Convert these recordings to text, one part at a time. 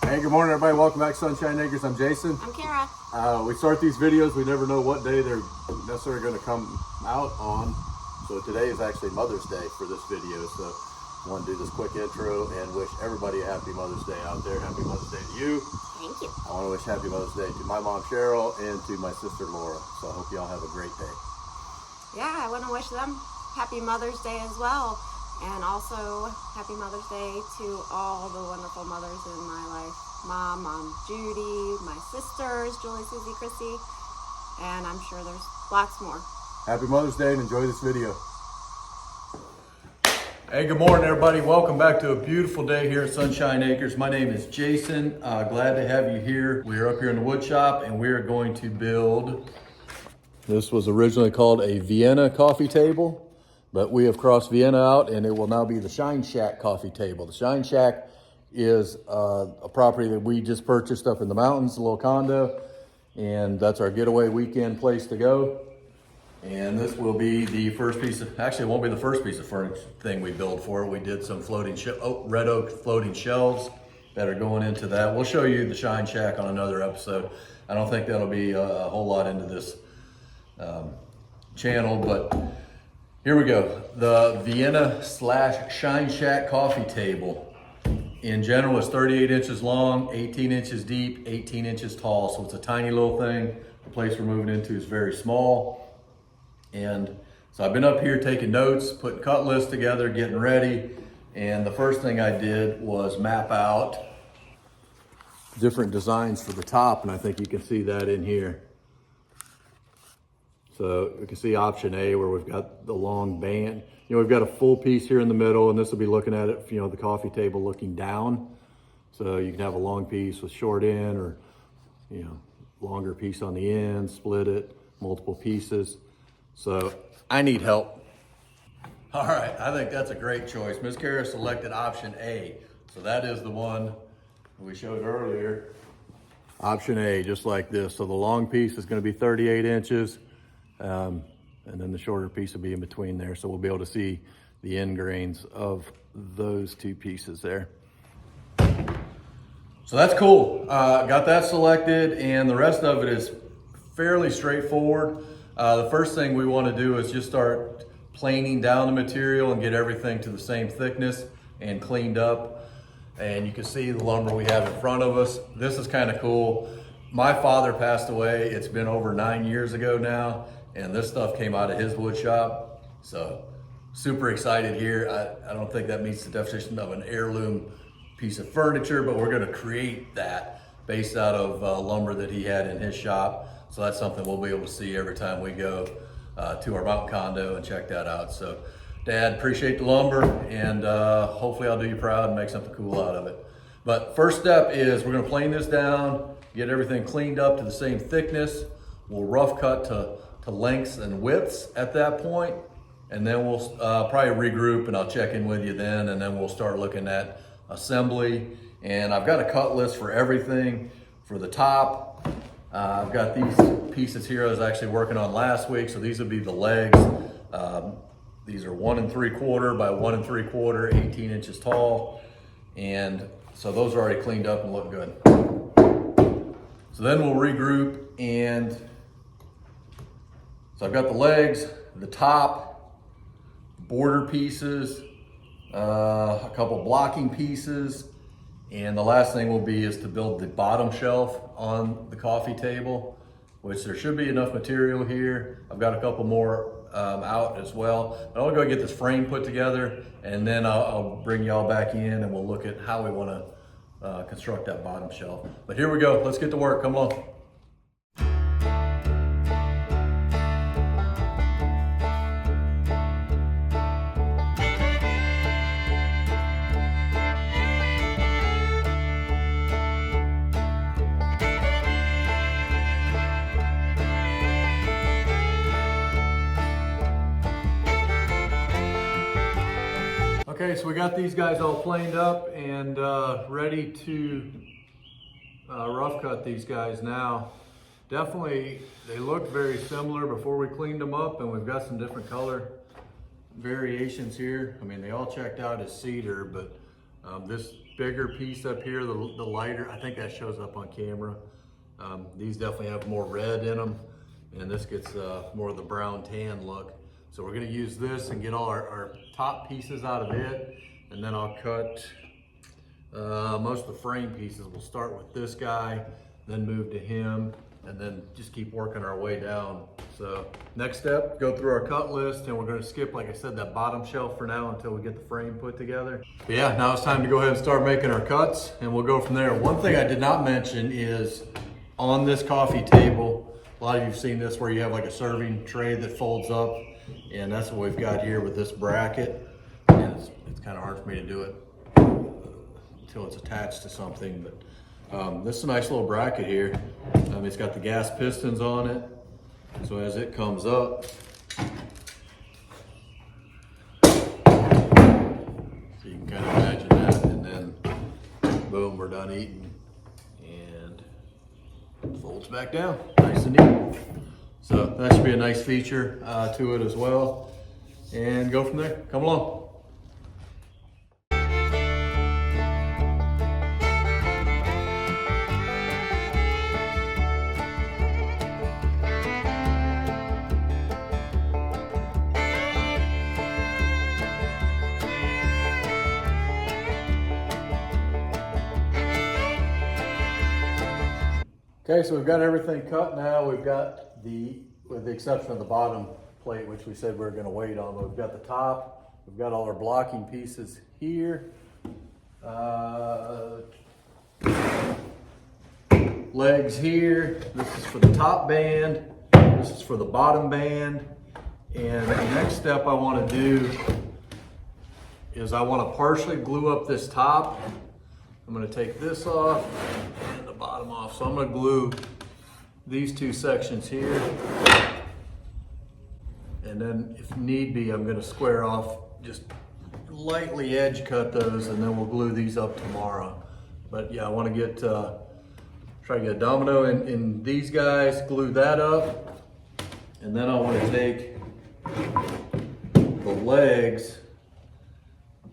Hey, good morning, everybody. Welcome back to Sunshine Acres. I'm Jason. I'm Kara. We start these videos. We never know what day they're necessarily going to come out on. So today is actually Mother's Day for this video. So I want to do this quick intro and wish everybody a happy Mother's Day out there. Happy Mother's Day to you. Thank you. I want to wish happy Mother's Day to my mom, Cheryl, and to my sister, Laura. So I hope you all have a great day. Yeah, I want to wish them happy Mother's Day as well. And also happy Mother's Day to all the wonderful mothers in my life. Mom, Judy, my sisters, Julie, Susie, Chrissy, and I'm sure there's lots more. Happy Mother's Day and enjoy this video. Hey, good morning, everybody. Welcome back to a beautiful day here at Sunshine Acres. My name is Jason. Glad to have you here. We are up here in the wood shop and we are going to build, this was originally called a Vienna coffee table, but we have crossed Vienna out and it will now be the Shine Shack coffee table. The Shine Shack is a property that we just purchased up in the mountains, a little condo, and that's our getaway weekend place to go. And this will be the first piece of, actually it won't be the first piece of furniture thing we build for it. We did some floating, red oak floating shelves that are going into that. We'll show you the Shine Shack on another episode. I don't think that'll be a whole lot into this channel, but here we go. The Vienna / Shine Shack coffee table. In general, it's 38 inches long, 18 inches deep, 18 inches tall. So it's a tiny little thing. The place we're moving into is very small. And so I've been up here taking notes, putting cut lists together, getting ready. And the first thing I did was map out different designs for the top. And I think you can see that in here. So you can see option A where we've got the long band. You know, we've got a full piece here in the middle, and this will be looking at it, you know, the coffee table looking down. So you can have a long piece with short end or, you know, longer piece on the end, split it, multiple pieces. So I need help. All right, I think that's a great choice. Miss Kara selected option A. So that is the one we showed earlier. Option A, just like this. So the long piece is gonna be 38 inches. And then the shorter piece will be in between there. So we'll be able to see the end grains of those two pieces there. So that's cool. Got that selected and the rest of it is fairly straightforward. The first thing we want to do is just start planing down the material and get everything to the same thickness and cleaned up. And you can see the lumber we have in front of us. This is kind of cool. My father passed away. It's been over 9 years ago now. And this stuff came out of his wood shop. So super excited here. I don't think that meets the definition of an heirloom piece of furniture, but we're gonna create that based out of lumber that he had in his shop. So that's something we'll be able to see every time we go to our mountain condo and check that out. So Dad, appreciate the lumber and hopefully I'll do you proud and make something cool out of it. But first step is we're gonna plane this down, get everything cleaned up to the same thickness. We'll rough cut to lengths and widths at that point, and then we'll probably regroup and I'll check in with you then, and then we'll start looking at assembly. And I've got a cut list for everything. For the top, I've got these pieces here I was actually working on last week, so these would be the legs. These are 1 3/4 by 1 3/4, 18 inches tall, and so those are already cleaned up and look good. So then we'll regroup, and so I've got the legs, the top, border pieces, a couple blocking pieces, and the last thing will be is to build the bottom shelf on the coffee table, which there should be enough material here. I've got a couple more out as well. But I'll go get this frame put together, and then I'll bring y'all back in and we'll look at how we want to construct that bottom shelf. But here we go, let's get to work, come on. Okay, so we got these guys all planed up and ready to rough cut these guys now. Definitely, they look very similar before we cleaned them up, and we've got some different color variations here. I mean, they all checked out as cedar, but this bigger piece up here, the lighter. I think that shows up on camera. These definitely have more red in them, and this gets more of the brown tan look. So we're gonna use this and get all our top pieces out of it, and then I'll cut most of the frame pieces. We'll start with this guy, then move to him, and then just keep working our way down. So next step, go through our cut list, and we're gonna skip, like I said, that bottom shelf for now until we get the frame put together. But yeah, now it's time to go ahead and start making our cuts, and we'll go from there. One thing I did not mention is on this coffee table, a lot of you've seen this where you have like a serving tray that folds up, and that's what we've got here with this bracket. And it's kind of hard for me to do it until it's attached to something, but this is a nice little bracket here. It's got the gas pistons on it, so as it comes up, so you can kind of imagine that, and then boom, we're done eating, and it folds back down, nice and neat. So that should be a nice feature to it as well, and go from there. Come along. Okay, so we've got everything cut now. We've got with the exception of the bottom plate, which we said we were gonna wait on, but we've got the top, we've got all our blocking pieces here. Legs here, this is for the top band, this is for the bottom band, and the next step I wanna do is I wanna partially glue up this top. I'm gonna take this off and the bottom off. So I'm gonna glue these two sections here. And then if need be, I'm gonna square off, just lightly edge cut those, and then we'll glue these up tomorrow. But yeah, I wanna try to get a domino in these guys, glue that up. And then I wanna take the legs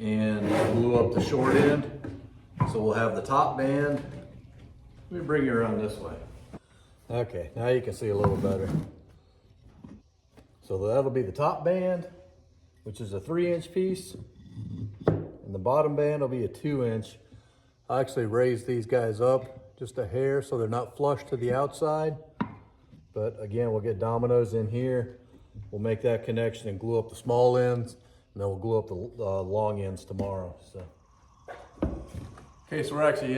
and glue up the short end. So we'll have the top band. Let me bring you around this way. Okay, now you can see a little better. So that'll be the top band, which is a 3-inch piece. And the bottom band will be a 2-inch. I actually raised these guys up just a hair so they're not flush to the outside. But again, we'll get dominoes in here. We'll make that connection and glue up the small ends, and then we'll glue up the long ends tomorrow. So. Okay, so we're actually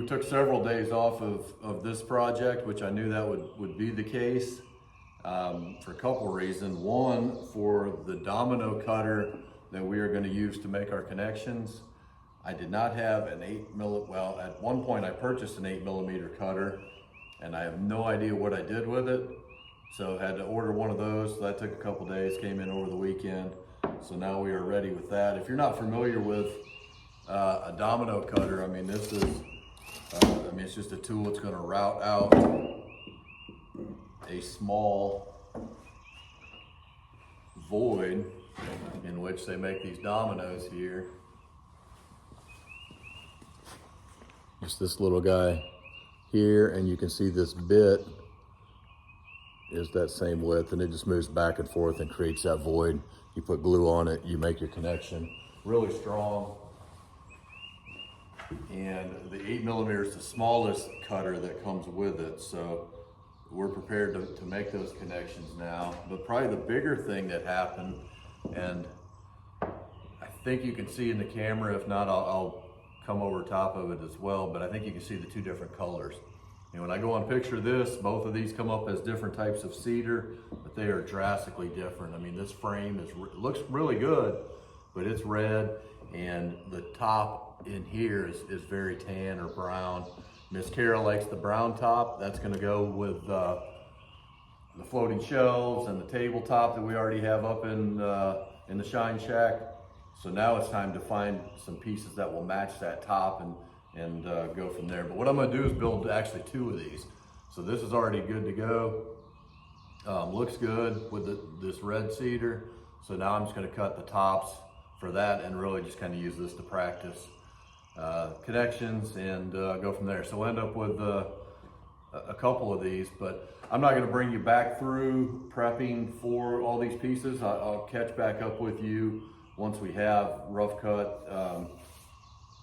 took several days off of this project, which I knew that would be the case for a couple reasons. One, for the domino cutter that we are going to use to make our connections. I did not have an 8mm, well, at one point I purchased an 8mm cutter, and I have no idea what I did with it. So I had to order one of those. So that took a couple days, came in over the weekend. So now we are ready with that. If you're not familiar with a domino cutter, this is, it's just a tool. It's going to route out a small void in which they make these dominoes here. Just this little guy here, and you can see this bit is that same width, and it just moves back and forth and creates that void. You put glue on it, you make your connection. Really strong. And the 8mm is the smallest cutter that comes with it, so we're prepared to make those connections now. But probably the bigger thing that happened, and I think you can see in the camera, if not, I'll come over top of it as well, but I think you can see the two different colors. And when I go on picture this, both of these come up as different types of cedar, but they are drastically different. This frame looks really good, but it's red, and the top in here is very tan or brown. Miss Kara likes the brown top. That's gonna go with the floating shelves and the tabletop that we already have up in the Shine Shack. So now it's time to find some pieces that will match that top and go from there. But what I'm gonna do is build actually two of these. So this is already good to go. Looks good with this red cedar. So now I'm just gonna cut the tops for that and really just kind of use this to practice connections and go from there. So we'll end up with a couple of these, but I'm not going to bring you back through prepping for all these pieces. I'll catch back up with you once we have rough cut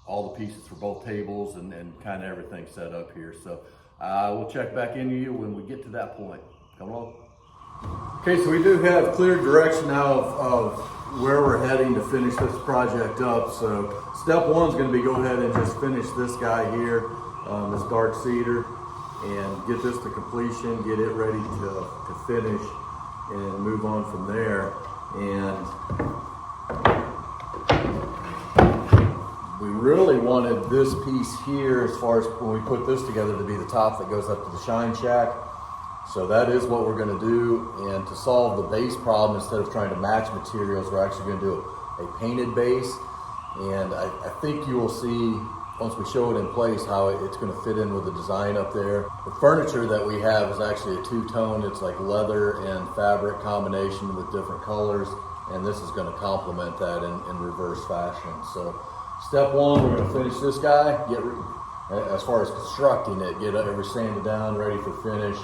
all the pieces for both tables and kind of everything set up here. So we'll check back into you when we get to that point. Come on. Okay, so we do have clear direction now of where we're heading to finish this project up. So step one is going to be go ahead and just finish this guy here, this dark cedar, and get this to completion, get it ready to finish, and move on from there. And we really wanted this piece here, as far as when we put this together, to be the top that goes up to the shine shack. So that is what we're going to do. And to solve the base problem, instead of trying to match materials, we're actually going to do a painted base. And I think you will see, once we show it in place, how it's going to fit in with the design up there. The furniture that we have is actually a two-tone. It's like leather and fabric combination with different colors, and this is going to complement that in reverse fashion. So step one, we're going to finish this guy, as far as constructing it, get every sanded down, ready for finish,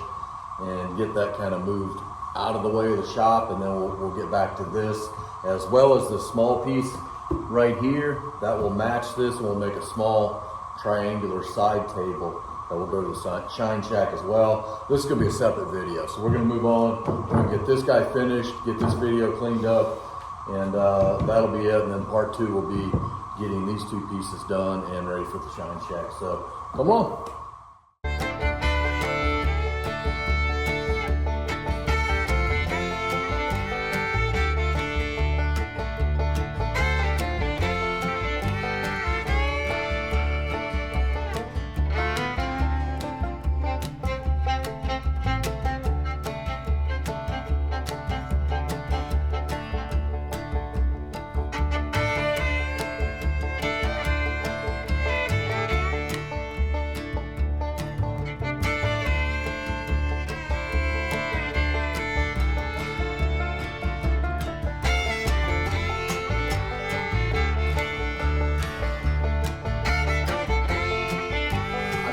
and get that kind of moved out of the way of the shop, and then we'll get back to this, as well as the small piece right here that will match this, and we'll make a small triangular side table that will go to the shine shack as well. This is going to be a separate video, so we're going to move on. We're going to get this guy finished, get this video cleaned up, and that'll be it. And then part two will be getting these two pieces done and ready for the shine shack. So come on.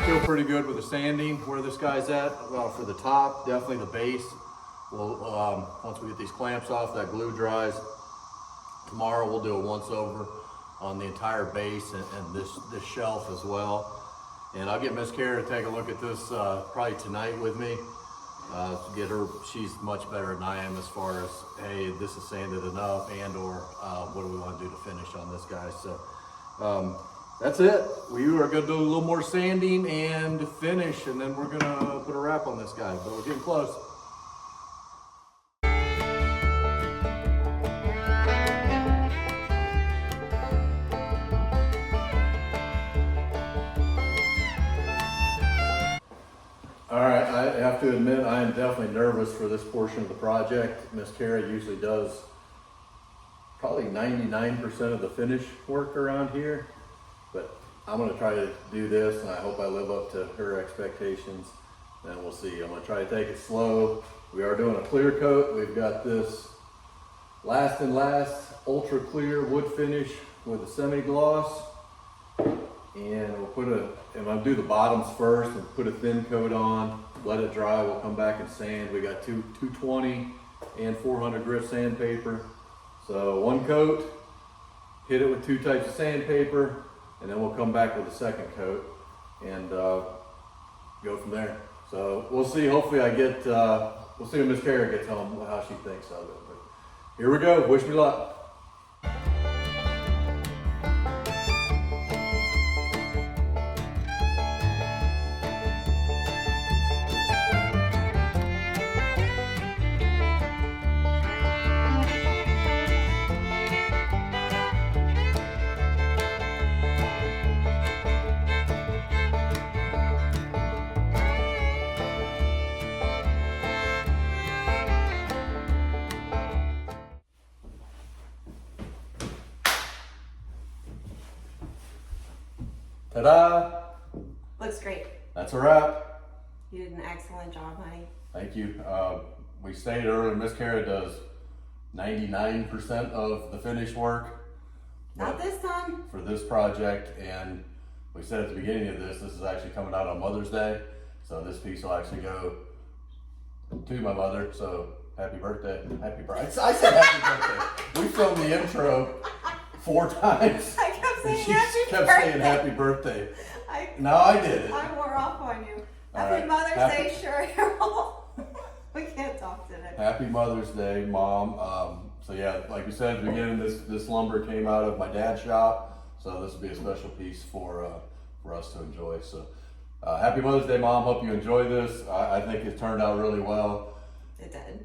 Feel pretty good with the sanding where this guy's at. For the top, definitely the base. We'll once we get these clamps off, that glue dries. Tomorrow we'll do a once over on the entire base and this shelf as well. And I'll get Miss Kara to take a look at this probably tonight with me. Get her. She's much better than I am as far as, hey, this is sanded enough, and or what do we want to do to finish on this guy. So. That's it. We are going to do a little more sanding and finish, and then we're going to put a wrap on this guy, but we're getting close. All right, I have to admit I am definitely nervous for this portion of the project. Miss Kara usually does probably 99% of the finish work around here. But I'm going to try to do this, and I hope I live up to her expectations. And we'll see. I'm going to try to take it slow. We are doing a clear coat. We've got this Last ultra clear wood finish with a semi-gloss. And I'm going to do the bottoms first and put a thin coat on, let it dry. We'll come back and sand. We got 220 and 400 grit sandpaper. So one coat, hit it with 2 types of sandpaper, and then we'll come back with a second coat and go from there. So we'll see. Hopefully we'll see when Miss Kara gets home how she thinks of it. But here we go. Wish me luck. Ta-da! Looks great. That's a wrap. You did an excellent job, honey. Thank you. We stated earlier, Miss Kara does 99% of the finish work. Not this time. For this project, and we said at the beginning of this is actually coming out on Mother's Day, so this piece will actually go to my mother. So happy birthday, happy birthday. I said happy birthday. We filmed the intro 4 times. I kept saying She happy kept birthday. saying happy birthday. I did it. I wore off on you. All Happy right. Mother's Happy- Day, Cheryl. We can't talk today. Happy Mother's Day, Mom. So yeah, like we said at the beginning, this lumber came out of my dad's shop, so this will be a special piece for us to enjoy. So happy Mother's Day, Mom. Hope you enjoy this. I think it turned out really well. It did.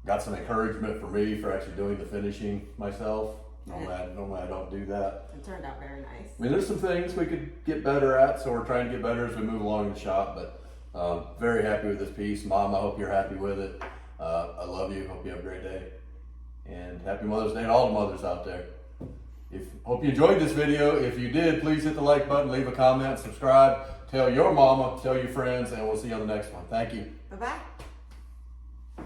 Got some encouragement for me for actually doing the finishing myself. Normally I don't do that. It turned out very nice. I mean, there's some things we could get better at, so we're trying to get better as we move along in the shop, but very happy with this piece. Mom, I hope you're happy with it. I love you. Hope you have a great day. And happy Mother's Day to all the mothers out there. Hope you enjoyed this video. If you did, please hit the like button, leave a comment, subscribe, tell your mama, tell your friends, and we'll see you on the next one. Thank you. Bye-bye.